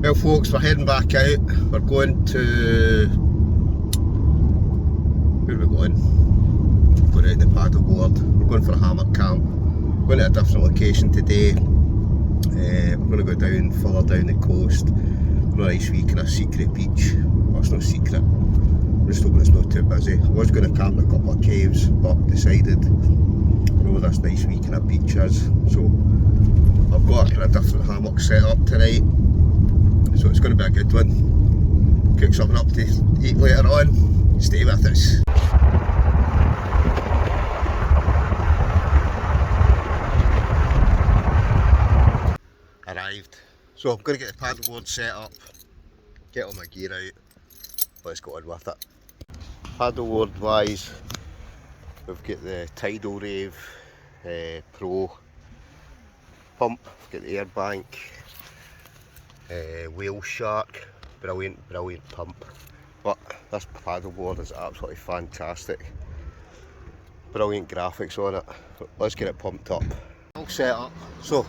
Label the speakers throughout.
Speaker 1: Well folks, we're heading back out. We're going to... where are we going? We're out the paddleboard. We're going for a hammock camp. We're going to a different location today. We're going to go down, further down the coast. We're on a nice week in a secret beach. Well, it's not secret. We're just hoping it's not too busy. I was going to camp in a couple of caves, but decided, you know, this nice week in a beach is. So I've got a kind of different hammock set up tonight. So it's going to be a good one. Cook something up to eat later on. Stay with us. Arrived. So I'm going to get the paddleboard set up, get all my gear out. Let's go on with it. Paddleboard wise, we've got the TidalRave Pro pump, we've got the air bank. Whale Shark, brilliant pump. But this paddleboard is absolutely fantastic. Brilliant graphics on it. Let's get it pumped up. All set up. So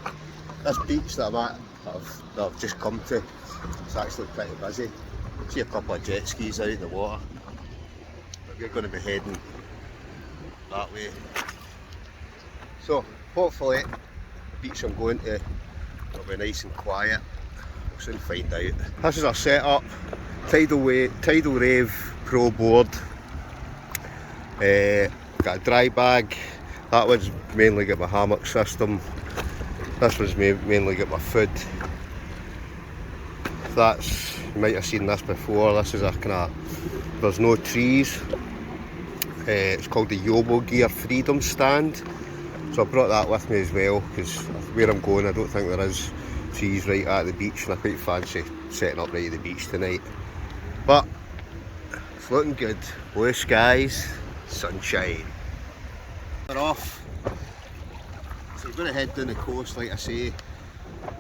Speaker 1: this beach that I'm at, that I've just come to, it's actually pretty busy. See a couple of jet skis out in the water. But we're going to be heading that way. So hopefully the beach I'm going to will be nice and quiet. We'll soon find out. This is our setup. TidalRave Pro board. Got a dry bag. That one's mainly got my hammock system. This one's mainly got my food. That's, you might have seen this before. This is a kind of, there's no trees. It's called the Yobogear Freedom Stand. So I brought that with me as well, because where I'm going I don't think there is trees right at the beach, and I quite fancy setting up right at the beach tonight. But it's looking good. Blue skies, sunshine. We're off. So we're going to head down the coast, like I say.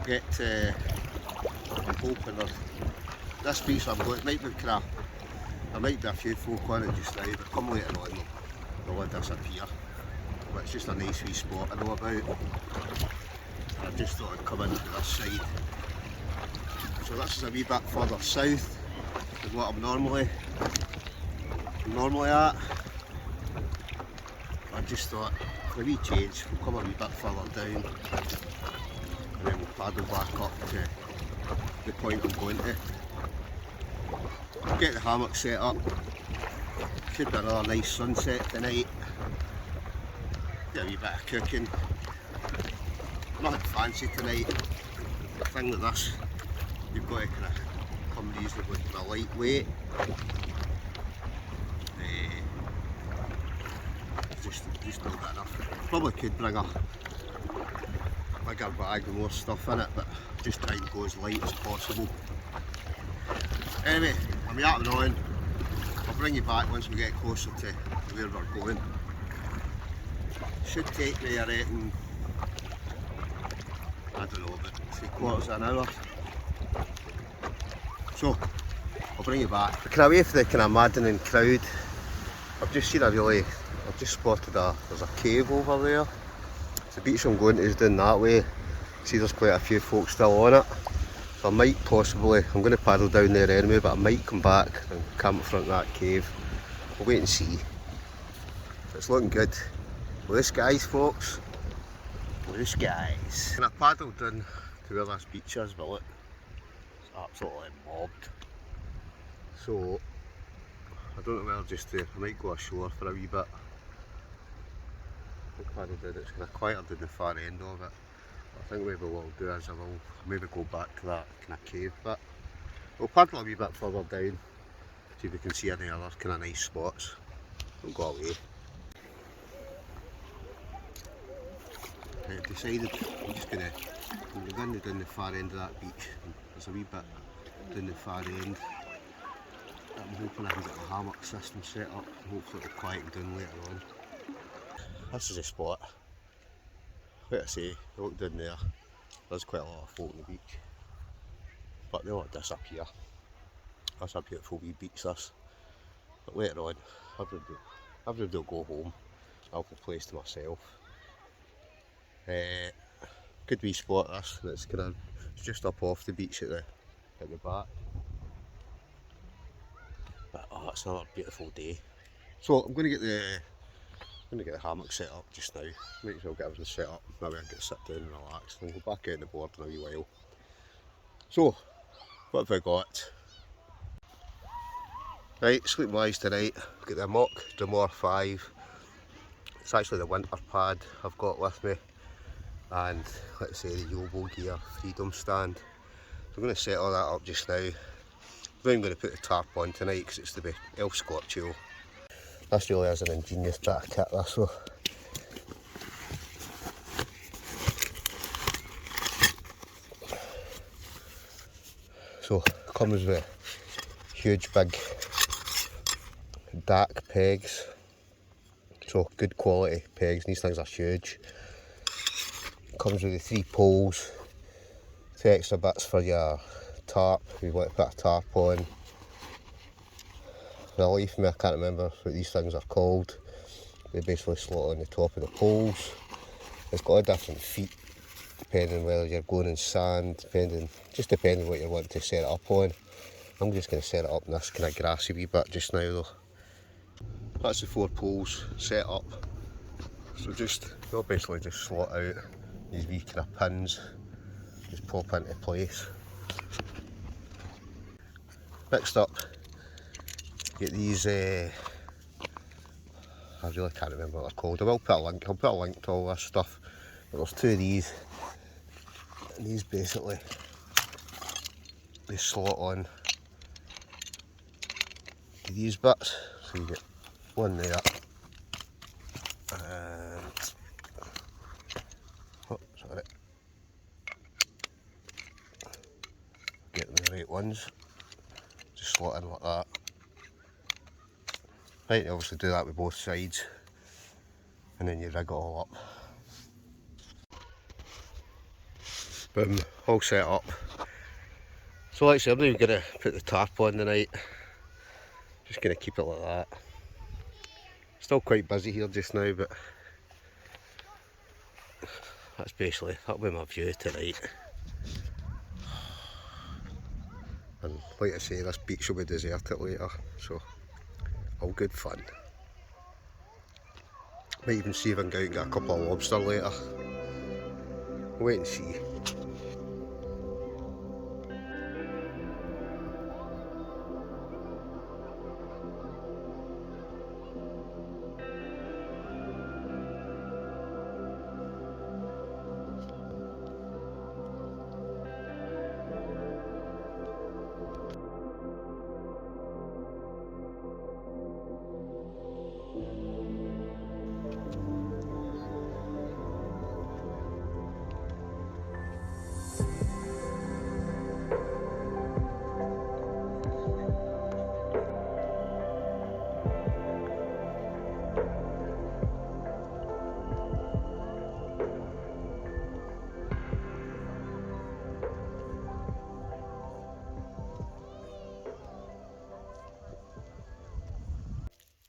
Speaker 1: Get I'm hoping this beach I'm going, it might be crap. There might be a few folk on it just now, but come later on they'll disappear. But it's just a nice wee spot I know about. I just thought I'd come into this side. So this is a wee bit further south than what I'm normally at. I just thought for a wee change we'll come a wee bit further down and then we'll paddle back up to the point I'm going to. Get the hammock set up. Should be another nice sunset tonight. Do a wee bit of cooking. Nothing fancy tonight. The thing like this, you've got to kind of come reasonably kind of lightweight. Just not good enough. Probably could bring a bigger bag with more stuff in it, but just try and go as light as possible. Anyway, I'm yapping on. I'll bring you back once we get closer to where we're going. Should take me, I reckon, I don't know, about 3/4 of an hour. So, I'll bring you back. Kind of away from the kind of maddening crowd, I've just seen I've just spotted there's a cave over there. The beach I'm going to is down that way. See there's quite a few folk still on it. So I might possibly, I'm going to paddle down there anyway, but I might come back and camp in front of that cave. We'll wait and see. It's looking good. Blue skies folks. Blue skies. And I paddled down to where this beach is, but look, it's absolutely mobbed. So, I don't know where just to, I might go ashore for a wee bit. I'll paddle down, it's kind of quieter down the far end of it. I think maybe what I'll do is I will maybe go back to that kind of cave bit. We'll paddle a wee bit further down, see if we can see any other kind of nice spots. Don't go away. I decided I'm just going to go down the far end of that beach. There's a wee bit down the far end. I'm hoping I can get the hammock system set up. Hopefully it'll quieten down later on. This is a spot. Like I say, look down there. There's quite a lot of folk on the beach. But they'll all disappear. That's a beautiful wee beach this. But later on, everybody will go home. I'll have the place to myself. Good wee spot this. It's just up off the beach at at the back. But oh, it's another beautiful day. So I'm going to get the hammock set up just now. Might as well get everything set up. That way I can sit down and relax and go back out on the board in a wee while. So, what have I got? Right, sleep wise tonight. I've got the AMOK Draumr 5. It's actually the winter pad I've got with me. And let's say the Yobogear Freedom stand. So I'm going to set all that up just now. I'm not even going to put the tarp on tonight because it's to be elf scorcho. This really is an ingenious bit of kit, this though. So it comes with huge big dark pegs. So good quality pegs, these things are huge. It comes with the 3 poles, 2 extra bits for your tarp if you want to put a tarp on. For the life of me I can't remember what these things are called. They basically slot on the top of the poles. It's got a different feet depending whether you're going in sand, depending what you're wanting to set it up on. I'm just going to set it up in this kind of grassy wee bit just now though. That's the 4 poles set up. So they'll basically just slot out these wee kind of pins, just pop into place. Next up, get these, I really can't remember what they're called. I'll put a link to all this stuff. But there's 2 of these, and these basically, they slot on to these bits. So you get one there, and oh, sorry, getting the right ones, just slot in like that. Right, you obviously do that with both sides, and then you rig it all up. Boom, all set up. So like I said, I'm not even going to put the tarp on tonight, just going to keep it like that. Still quite busy here just now, but that'll be my view tonight. And like I say, this beach will be deserted later, so all good fun. Might even see if I can go out and get a couple of lobster later. Wait and see.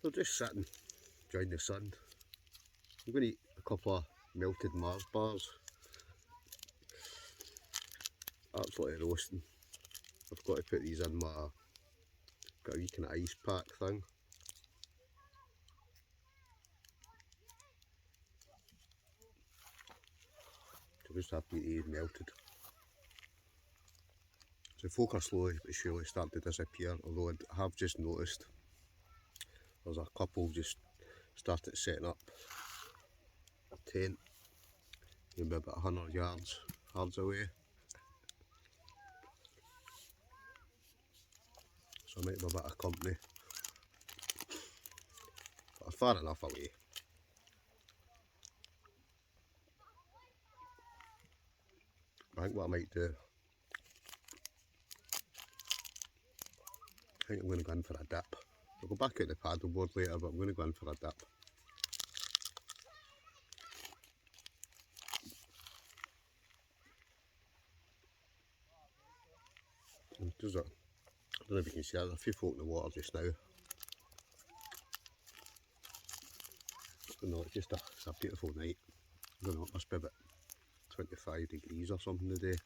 Speaker 1: So just sitting, enjoying the sun. I'm going to eat a couple of melted Mars bars. Absolutely roasting. I've got to put these in my, got a wee kind of ice pack thing. So just have to eat these melted. So folk are slowly but surely starting to disappear, although I have just noticed there's a couple just started setting up a tent maybe about 100 yards away. So I might have a bit of company, but far enough away. I think what I might do, I think I'm going to go in for a dip. I'll go back out the paddleboard later, but I'm going to go in for a dip. I don't know if you can see, there's a few folk in the water just now. No, it's just it's a beautiful night. I don't know, it must be about 25 degrees or something today.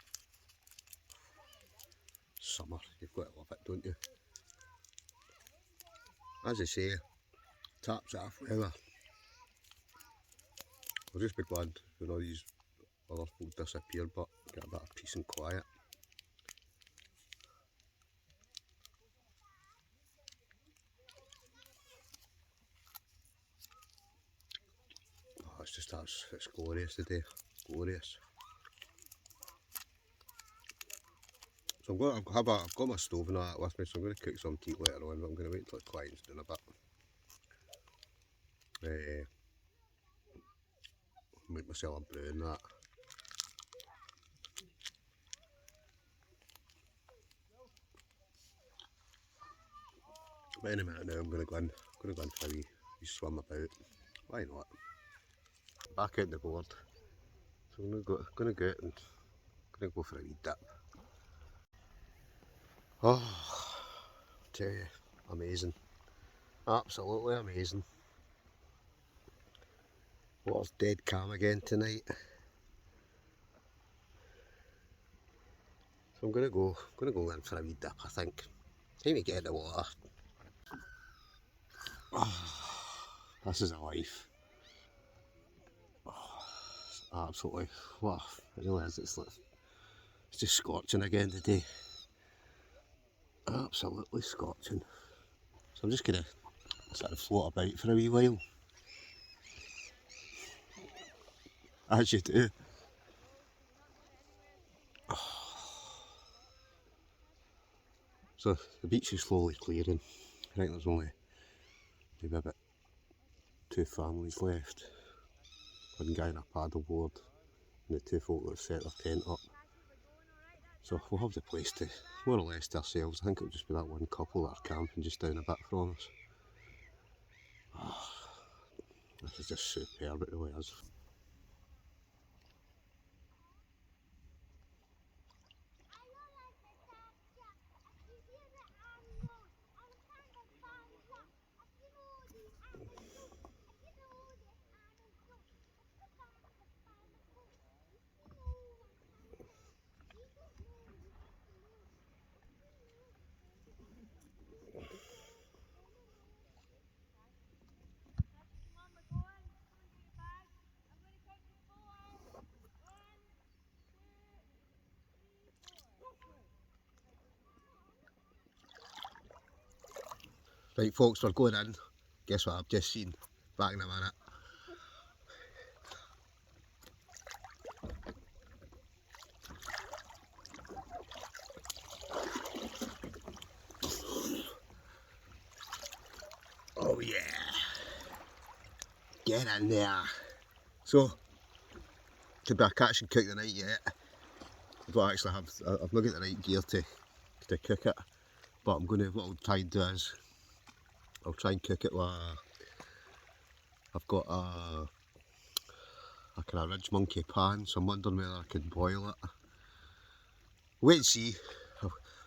Speaker 1: summer. You've got to love it, don't you? As I say, taps off weather. I'll just be glad when all these other folk disappear, but get a bit of peace and quiet. Oh, it's glorious today, glorious. So I've got my stove and all that with me, so I'm going to cook some tea later on, but I'm going to wait until it quiets down a bit. Make myself a brew and that. But any minute now I'm going to go in for a wee swim about. Why not? Back out the board. So I'm going to go out and going to go for a wee dip. Oh, I tell you, amazing. Absolutely amazing. Water's dead calm again tonight. So I'm gonna go in for a wee dip, I think. Time to get in the water. Oh, this is a life. Oh, it's absolutely, wow, it really is. It's just scorching again today. Absolutely scorching. So I'm just gonna sort of float about for a wee while. As you do. So the beach is slowly clearing. I think there's only maybe about 2 families left. One guy in a paddleboard and the 2 folk that have set their tent up. So we'll have the place to more or less to ourselves. I think it'll just be that one couple that are camping just down a bit from us. Oh, this is just superb, it really is. Right folks, we're going in. Guess what I've just seen? Back in a minute. Oh yeah. Get in there. So, to be a catch and cook the night yet. I don't actually have, I've not got the right gear to cook it. But what I'll try and do is, I'll try and cook it with I've got a kind of ridge monkey pan, so I'm wondering whether I can boil it. Wait and see.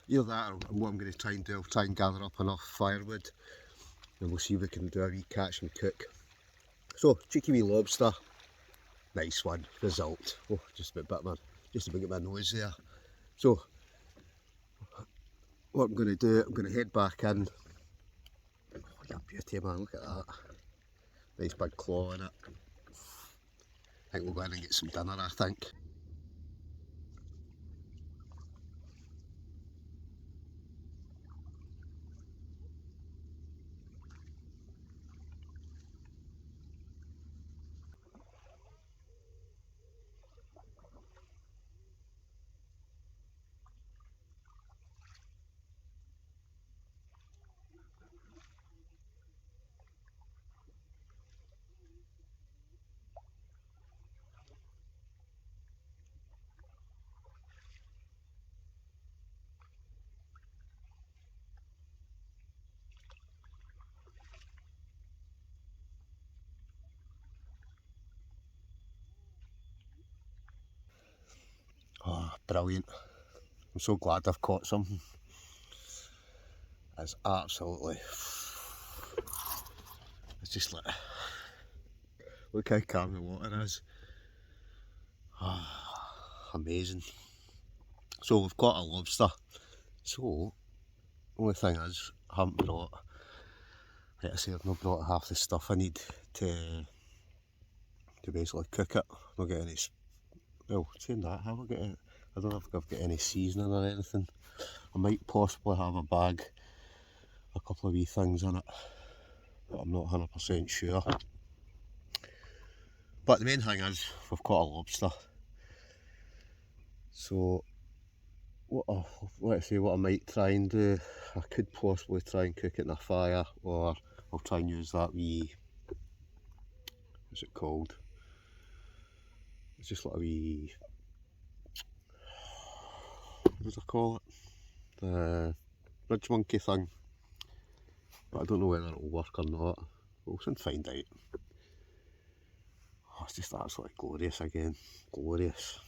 Speaker 1: Either that or what I'm going to try and do, I'll try and gather up enough firewood and we'll see if we can do a wee catch and cook. So, cheeky wee lobster. Nice one, result. Oh, just about get my nose there. So, what I'm going to do, I'm going to head back in. Oh, what a beauty, man, look at that. Nice big claw in it. I think we'll go in and get some dinner, I think. Oh, brilliant. I'm so glad I've caught something. It's absolutely, it's just like, look how calm the water is. Oh, amazing. So we've caught a lobster. So, only thing is, I haven't brought, like I say, I've not brought half the stuff I need to basically cook it. I've not got any, well, saying that, have I got it? I don't know if I've got any seasoning or anything. I might possibly have a bag, a couple of wee things in it, but I'm not 100% sure. But the main thing is, we've caught a lobster. So, what I might try and do, I could possibly try and cook it in a fire, or I'll try and use that wee, what's it called? It's just like a wee, what does I call it? The ridge monkey thing. But I don't know whether it'll work or not. We'll soon find out. Oh, it's just absolutely glorious again. Glorious.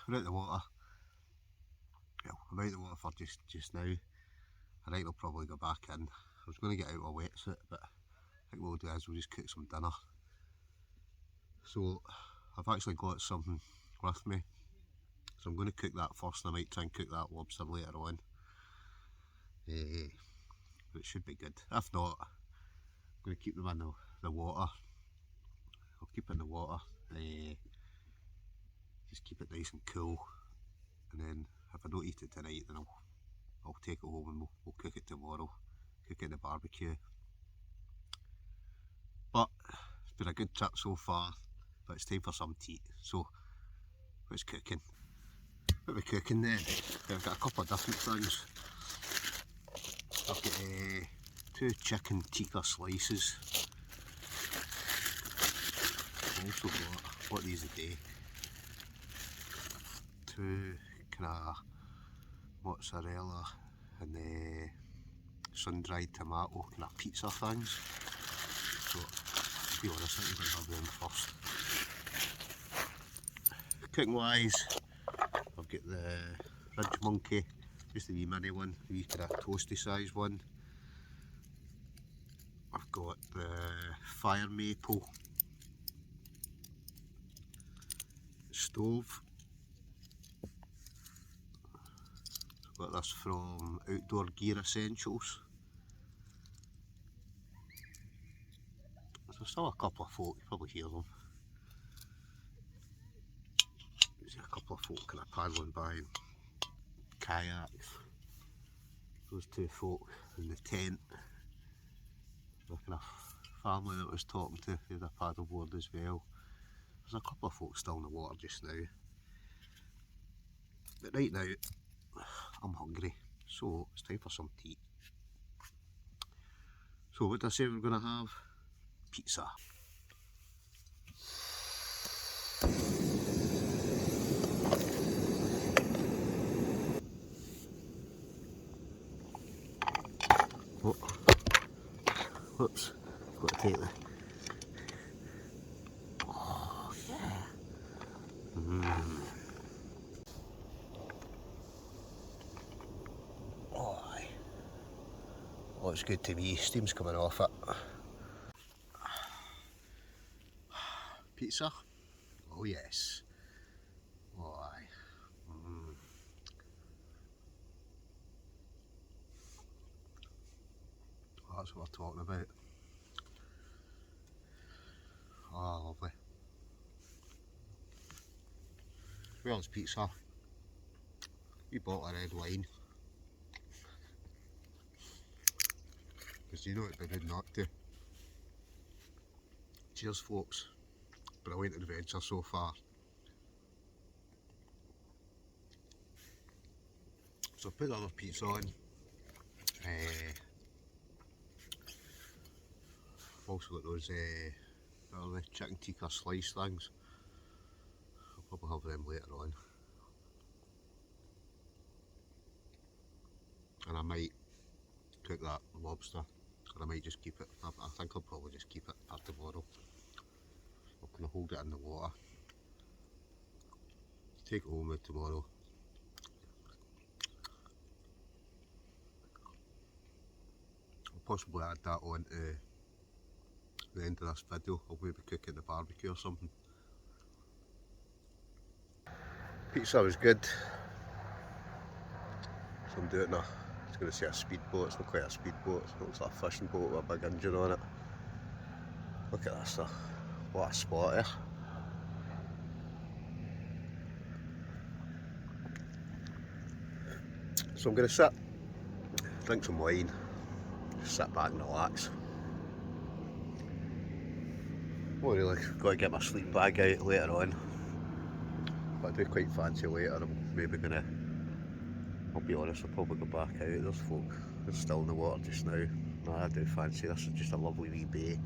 Speaker 1: We're out the water. Well, I'm out the water for just now. I think they'll probably go back in. I was going to get out a wetsuit, but I think what we'll do is we'll just cook some dinner. So I've actually got something with me. So I'm going to cook that first, and I might try and cook that lobster later on. But it should be good. If not, I'm going to keep them in the water. I'll keep it in the water. Just keep it nice and cool. And then if I don't eat it tonight, then I'll take it home and we'll cook it tomorrow. Cook it in the barbecue. But it's been a good trip so far. But it's time for some tea. So what's cooking? What are we cooking then? I've got a couple of different things. I've got 2 chicken tikka slices. I've also got, what these a day, 2 kind of mozzarella and sun-dried tomato kind of pizza things. So, to be honest, I think I'm going to have them first. Cooking wise, I've got the Ridge Monkey, just a wee mini one, a wee kind of toasty size one. I've got the Fire Maple stove. I've got this from Outdoor Gear Essentials. There's still a couple of folk, you probably hear them. There's a couple of folk kind of paddling by in kayaks. Those two folk in the tent. The kind of family that I was talking to, they had a paddleboard as well. There's a couple of folk still in the water just now. But right now, I'm hungry, so it's time for some tea. So what did I say we're going to have? Pizza. Oh. Whoops, got to take the... Oh yeah. Oh, aye. Oh, it's good to me, steam's coming off it. Pizza? Oh yes. Oh aye. Oh, that's what we're talking about. Oh, lovely. Well, it's pizza. We bought a red wine. Because you know it'd be good not to. Cheers folks. Brilliant adventure so far. So put the other pizza on. I've also got those the chicken tikka slice things. I'll probably have them later on. And I might cook that lobster, or I might just keep it. I think I'll probably just keep it for tomorrow. I'll kind of hold it in the water, take it home with tomorrow. I'll possibly add that on to the end of this video. I'll maybe cook it in the barbecue or something. Pizza was good. So I'm doing I was going to say a speedboat, it's not quite a speedboat, it looks like a fishing boat with a big engine on it. Look at this, what a spot here. So I'm going to sit, drink some wine, just sit back and relax. Not really, got to get my sleep bag out later on. But I do quite fancy later, I'm maybe going to, I'll be honest, I'll probably go back out. There's folk that's still in the water just now. No, I do fancy this, is just a lovely wee bay.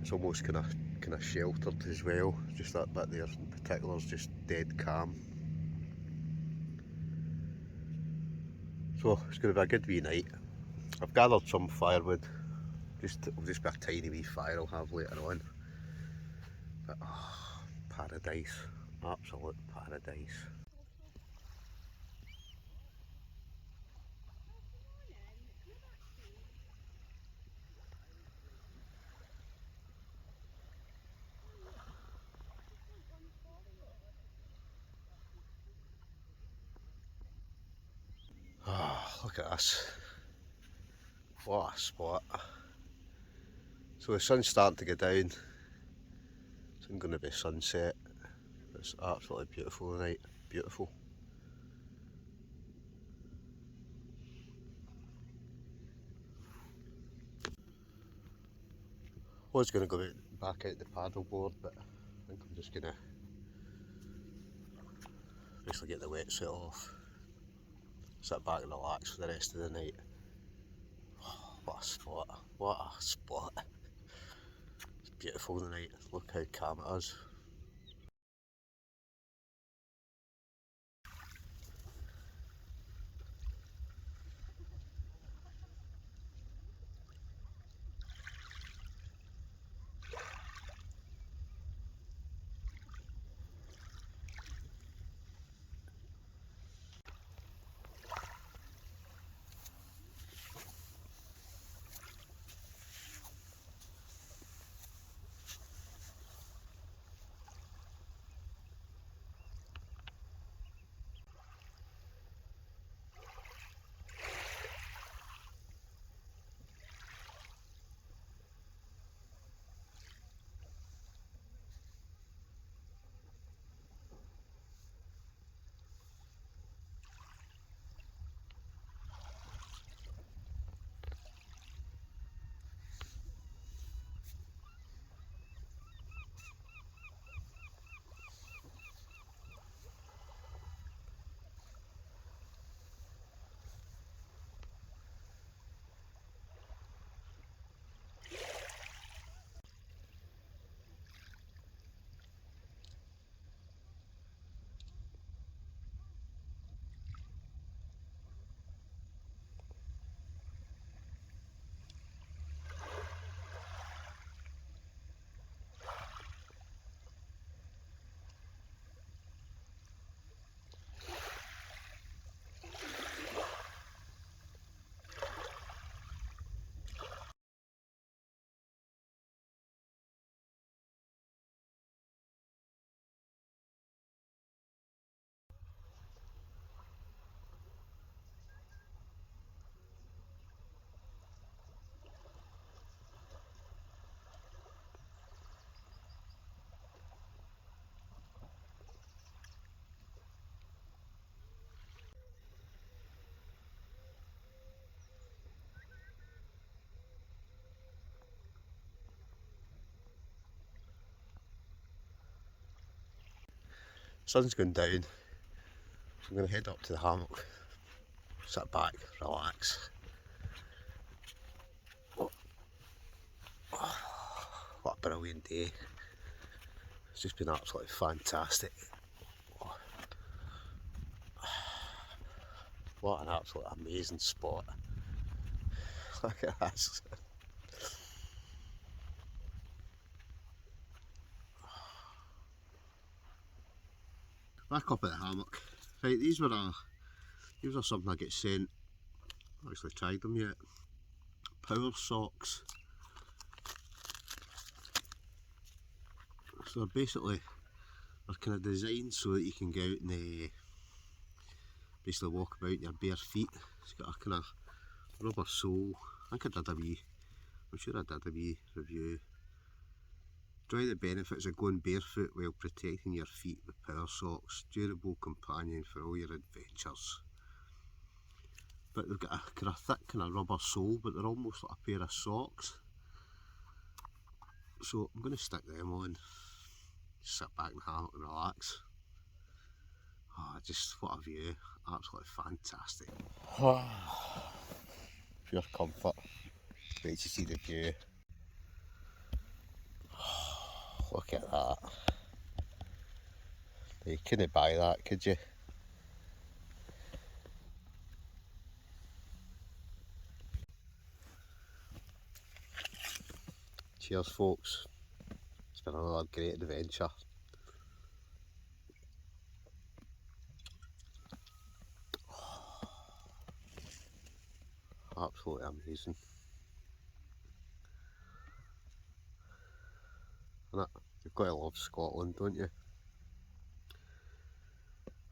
Speaker 1: It's almost kind of sheltered as well. Just that bit there in particular is just dead calm. So it's going to be a good wee night. I've gathered some firewood. It'll just be a tiny wee fire I'll have later on. But oh, paradise, absolute paradise. Oh, look at this. What a spot. So the sun's starting to go down. It's going to be sunset. It's absolutely beautiful tonight. Beautiful. I was going to go back out the paddleboard, but I think I'm just going to basically get the wetsuit off, sit back and relax for the rest of the night. Oh, what a spot, what a spot. It's beautiful tonight, look how calm it is. Sun's going down, so I'm going to head up to the hammock, sit back, relax. Oh, what a brilliant day. It's just been absolutely fantastic. What an absolute amazing spot. Look at this. Back up at the hammock. Right, these are something I get sent. I haven't actually tried them yet. Power socks. So they're kind of designed so that you can go out and basically walk about in your bare feet. It's got a kind of rubber sole. I'm sure I did a wee review. Enjoy the benefits of going barefoot while protecting your feet with power socks. Durable companion for all your adventures. But they've got a kind of thick kind of rubber sole, but they're almost like a pair of socks. So I'm going to stick them on, sit back in the hammock and relax. Oh, just what a view, absolutely fantastic. Pure comfort, wait to see the view. Look at that. You couldn't buy that, could you? Cheers folks, it's been another great adventure. Absolutely amazing. Isn't it? You've got to love Scotland, don't you?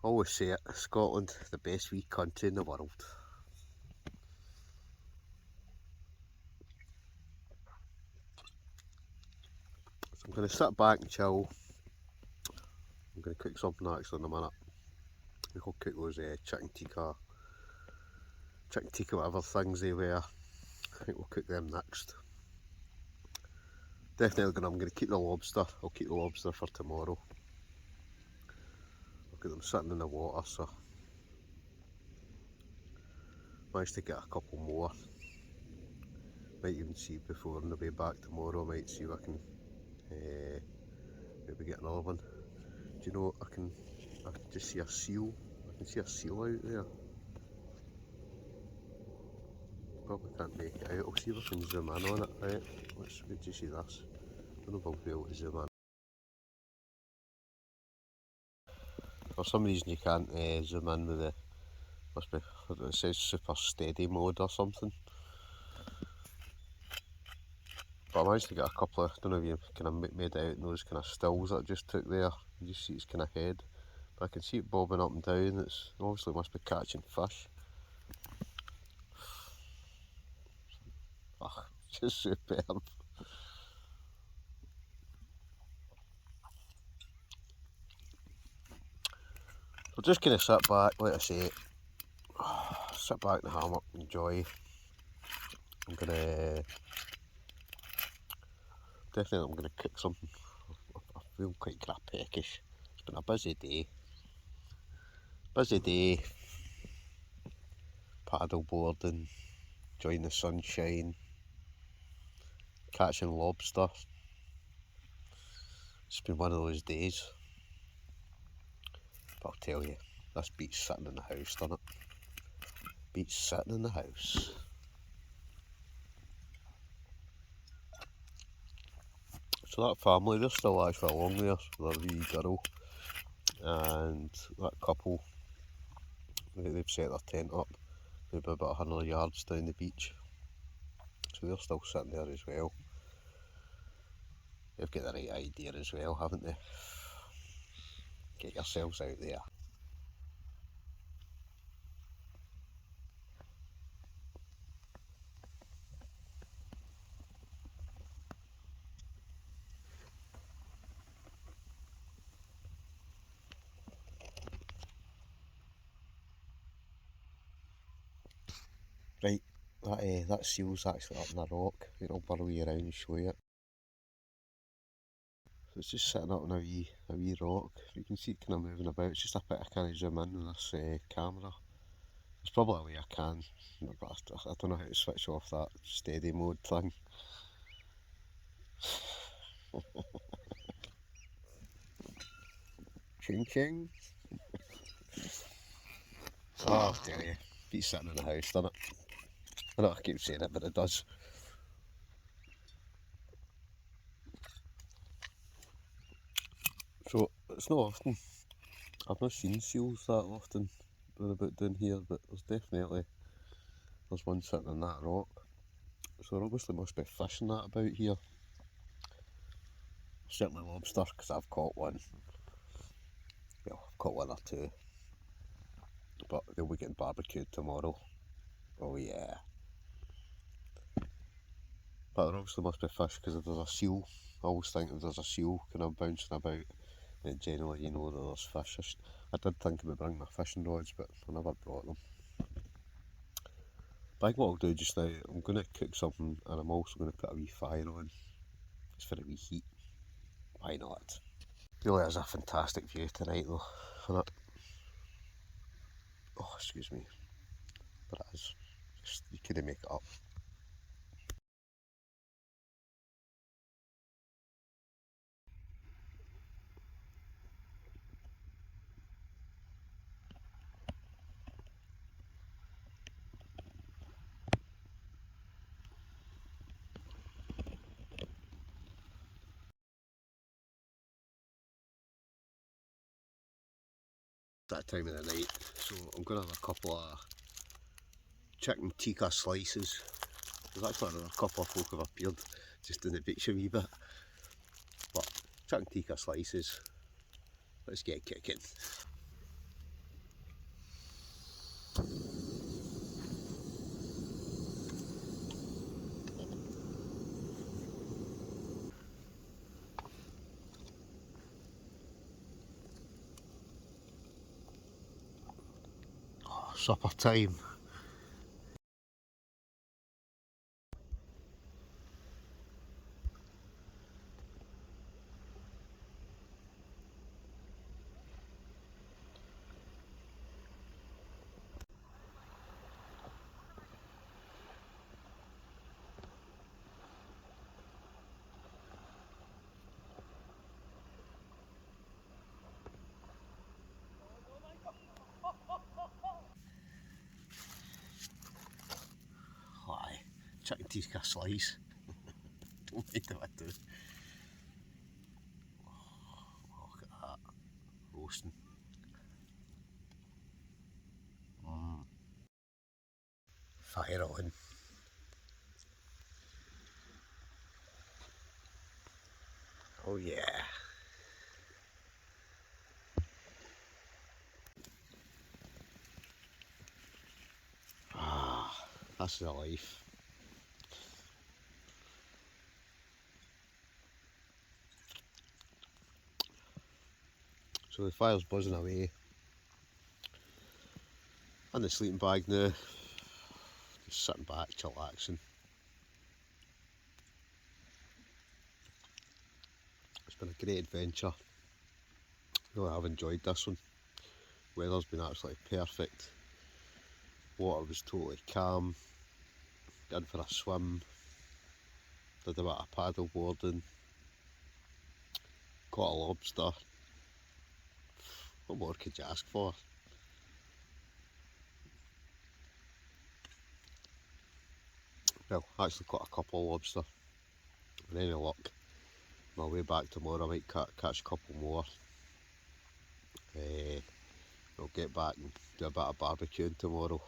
Speaker 1: I always say it, Scotland, the best wee country in the world. So I'm going to sit back and chill. I'm going to cook something actually in a minute. I think I'll cook those chicken tikka whatever things they were. I think we'll cook them next. Definitely I'm going to keep the lobster. I'll keep the lobster for tomorrow. I've got them sitting in the water, so managed to get a couple more. Might even see before on the way back tomorrow. Might see if I can maybe get another one. Do you know, I can just see a seal. I can see a seal out there. Probably can't make it out. I'll see if I can zoom in on it. Right, wait do you see this? I don't know if I'll be able to zoom in. For some reason you can't zoom in with the, must be, it says super steady mode or something. But I managed to get a couple of, I don't know if you kind of made out those kind of stills that I just took there. You just see its kind of head. But I can see it bobbing up and down. It's obviously must be catching fish. Oh, it's just superb. So just kind of sit back, like I say, sit back in the hammock, enjoy. I'm gonna cook something. I feel quite kind of peckish. It's been a busy day. Paddleboarding, enjoying the sunshine, catching lobster. It's been one of those days. But I'll tell you, this beats sitting in the house, doesn't it? Beats sitting in the house. So that family, they're still actually along there, their wee girl and that couple, they've set their tent up maybe about 100 yards down the beach. So they're still sitting there as well. They've got the right idea as well, haven't they? Get yourselves out there. Right, that seal's actually up in the rock. I'll burrow you around and show you it. It's just sitting up on a wee rock. You can see it kind of moving about. It's just a bit I can't zoom in with this camera. There's probably a way I can, but I don't know how to switch off that steady mode thing. Ching ching. Oh, I tell you, beats sitting in the house, doesn't it? I know I keep saying it, but it does. So it's not often. I've not seen seals that often round about down here, but there's one sitting on that rock. So there obviously must be fishing that about here. Certainly lobster, because I've caught one. Well, I've caught one or two. But they'll be getting barbecued tomorrow. Oh yeah. But there obviously must be fish, because if there's a seal, I always think if there's a seal kind of bouncing about, then generally you know that there's fish. I did think about bringing my fishing rods, but I never brought them. But I think what I'll do just now, I'm going to cook something, and I'm also going to put a wee fire on, just for a wee heat. Why not? Really is a fantastic view tonight though, isn't it? Oh, excuse me. But it is. Just, you couldn't make it up. That time of the night, so I'm going to have a couple of chicken tikka slices. There's actually another couple of folk have appeared just in the beach a wee bit. But chicken tikka slices, let's get kicking. Oh, supper time. Aye, chicken tikka slice. Don't mind if I do. Oh, look at that, roasting. Fire on. Oh yeah. Ah, that's the life. So the fire's buzzing away. In the sleeping bag now. Just sitting back, chillaxing. It's been a great adventure. Really have enjoyed this one. Weather's been absolutely perfect. Water was totally calm. In for a swim. Did a bit of paddle boarding. Caught a lobster. What more could you ask for? Well, I actually caught a couple of lobster. With any luck, my way back tomorrow I might catch a couple more. I'll get back and do a bit of barbecuing tomorrow.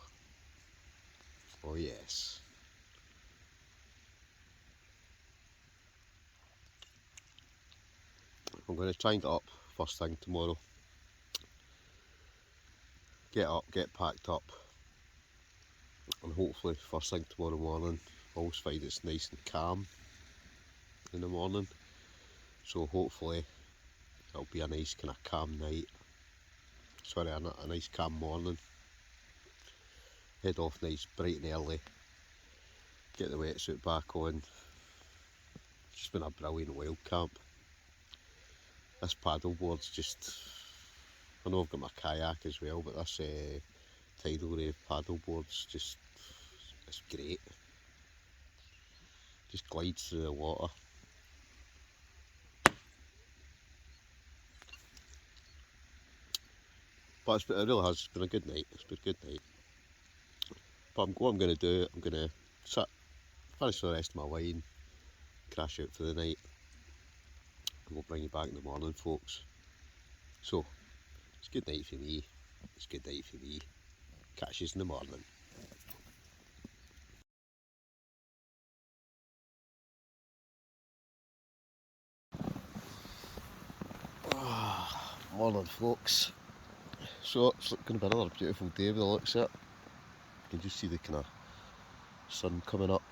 Speaker 1: Oh yes. I'm going to try and get up first thing tomorrow. Get up, get packed up, and hopefully first thing tomorrow morning, I always find it's nice and calm in the morning. So hopefully it'll be a nice kind of calm night. Sorry, a nice calm morning. Head off nice bright and early. Get the wetsuit back on. It's just been a brilliant wild camp. This paddleboard's just, I know I've got my kayak as well, but this TidalRave paddleboard's just, it's great. Just glides through the water. But it really has been a good night. It's been a good night. But what I'm going to do, I'm going to sit, finish the rest of my wine, crash out for the night, and we'll bring you back in the morning, folks. So, it's a good night for me. It's a good night for me. Catch you in the morning. Morning, folks. So it's going to be another beautiful day with the looks of it. You can just see the kind of sun coming up.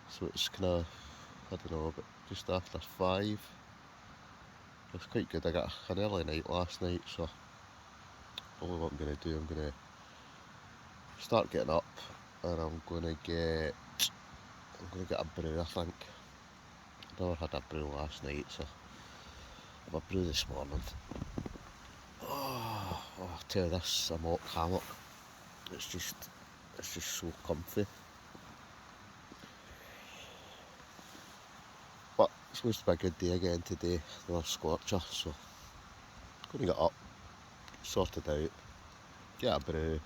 Speaker 1: So it's kind of, I don't know, but just after 5. It's quite good. I got an early night last night, so probably what I'm going to do, I'm going to start getting up and I'm going to get a brew, I think. I never had a brew last night, so I'll have a brew this morning. Oh, I tell you, this AMOK hammock, it's just so comfy. But it's supposed to be a good day again today, another scorcher, so I'm going to get up, sort it out, get a brew,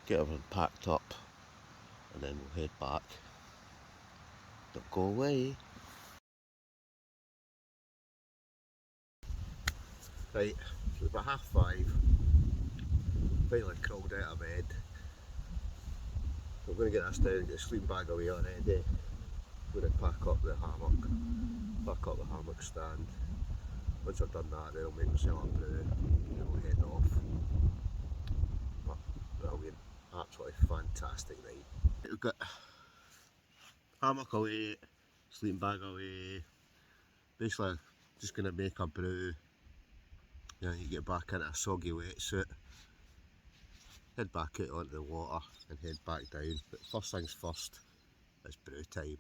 Speaker 1: get everything packed up, and then we'll head back. Don't go away. Right, so it's about 5:30, finally crawled out of bed. So I'm going to get this down, get the sleeping bag away already. I'm going to pack up the hammock stand. Once I've done that, then I'll make myself a brew and then we'll head off. But that'll be an absolutely fantastic night. We've got hammock away, sleeping bag away. Basically, just going to make a brew. Then you get back into a soggy wetsuit, head back out onto the water and head back down. But first things first, it's brew time.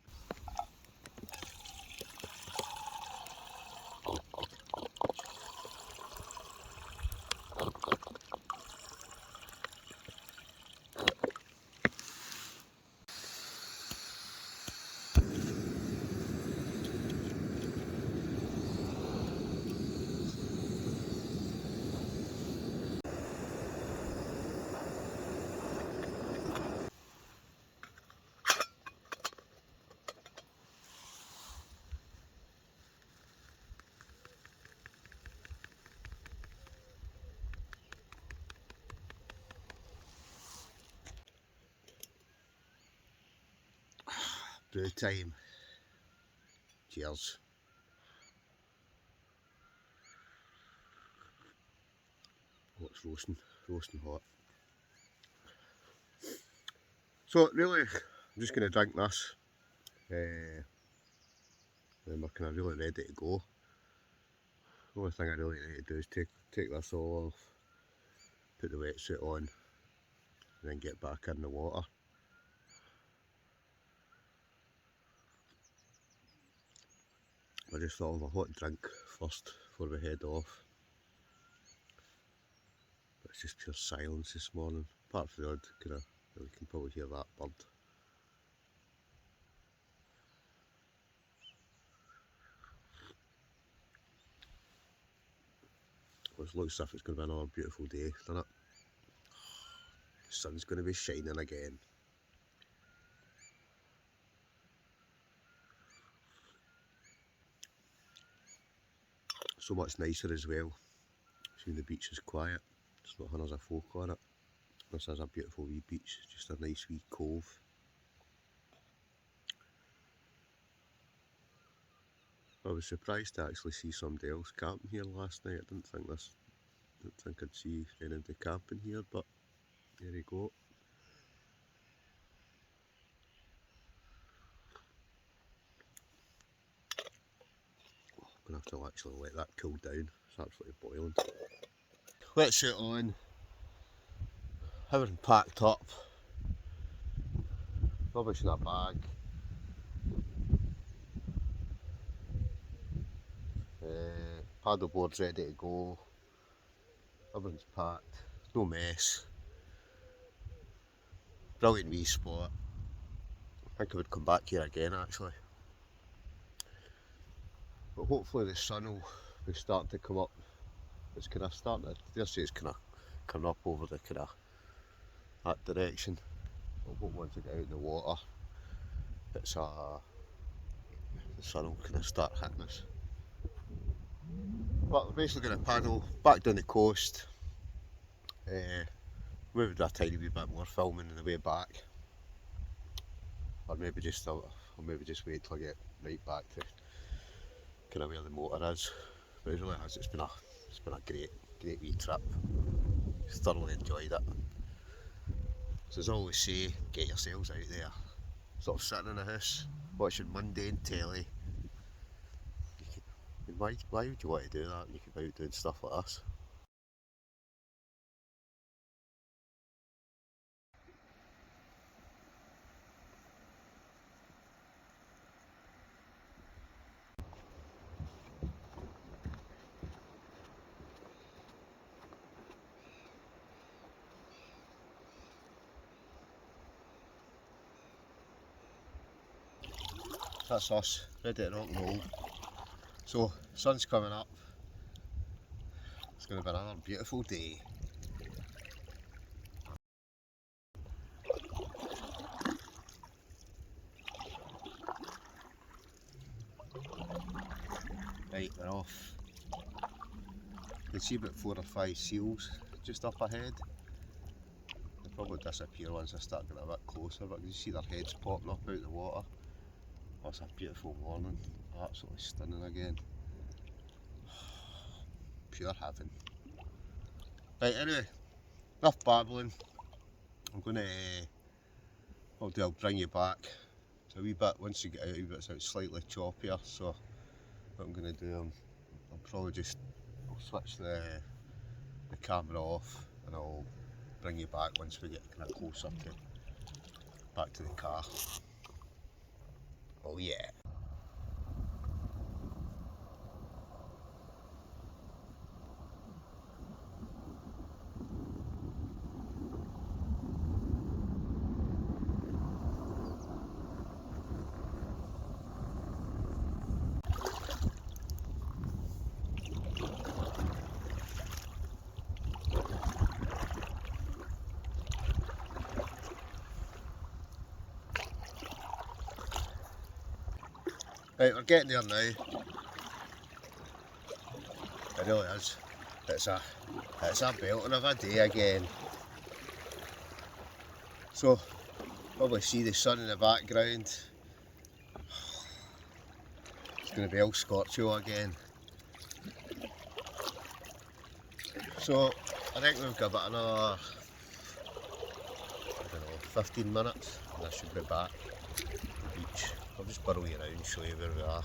Speaker 1: Brew time. Cheers. Oh, it's roasting hot. So really, I'm just going to drink this, then we're kind of really ready to go. The only thing I really need to do is take this all off, put the wetsuit on, and then get back in the water. I just thought of a hot drink first before we head off. But it's just pure silence this morning, apart from the odd kind of, you can probably hear that bird. It looks as if it's going to be another beautiful day, doesn't it? The sun's going to be shining again. So much nicer as well. Seeing the beach is quiet, there's not hundreds of folk on it. This is a beautiful wee beach, just a nice wee cove. I was surprised to actually see somebody else camping here last night. I didn't think I'd see anybody camping here, but there you go. I'm going to have to actually let that cool down, it's absolutely boiling. Wetsuit on, everything packed up, rubbish in a bag. paddleboard's ready to go, everything's packed, no mess. Brilliant wee spot. I think I would come back here again actually. But hopefully the sun will be starting to come up. It's kind of starting to, dare say it's kind of coming up over the kind of that direction. But once I get out in the water, it's the sun will kind of start hitting us. But we're basically going to paddle back down the coast. Maybe do a tiny wee bit more filming on the way back, or maybe just wait till I get right back to kind of where the motor is. But it really has. It's been a great wee trip. Thoroughly enjoyed it. So as I always say, get yourselves out there. Sort of sitting in a house watching mundane telly. Why would you want to do that when you could be out doing stuff like this? That's us, ready to rock and roll. So, sun's coming up. It's going to be another beautiful day. Right, we're off. You can see about 4 or 5 seals just up ahead. They'll probably disappear once I start getting a bit closer, but you see their heads popping up out of the water. Oh, it's a beautiful morning, absolutely stunning again. Pure heaven. Right, anyway, enough babbling. I'm going to, I'll bring you back. It's a wee bit, once you get out of it, it's slightly choppier, so what I'm going to do, I'll probably just switch the camera off and I'll bring you back once we get kind of closer back to the car. Oh yeah. Right, we're getting there now. It really is. It's a belter of a day again. So, probably see the sun in the background. It's going to be El Scorcho again. So, I think we've got about another, 15 minutes and I should be back at the beach. I'll just burrow you around and show you where we are.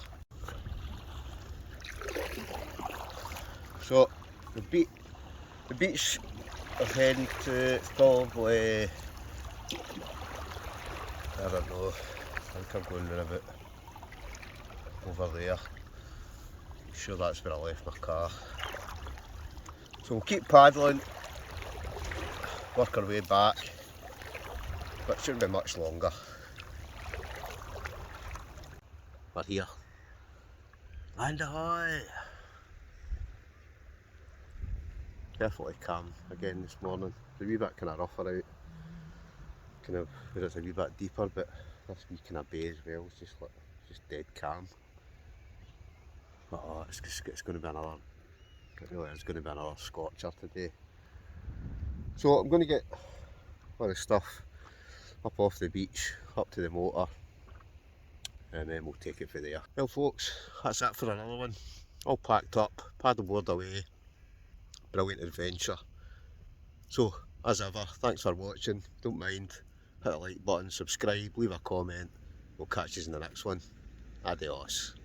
Speaker 1: So, the beach we're heading to, it's probably, I don't know, I think I'm going round about over there. I'm sure that's where I left my car. So we'll keep paddling, work our way back, but it shouldn't be much longer. We're here. Land ahoy! Definitely calm again this morning. It's a wee bit kind of rougher out, kind of where it's a wee bit deeper, but this wee kind of bay as well is just dead calm. Oh, it's going to be another, it really is going to be another scorcher today. So I'm going to get all the stuff up off the beach, up to the motor, and then we'll take it from there. Well folks, that's it for another one. All packed up, paddleboard away. Brilliant adventure. So, as ever, thanks for watching. Don't mind, hit the like button, subscribe, leave a comment. We'll catch you in the next one. Adios.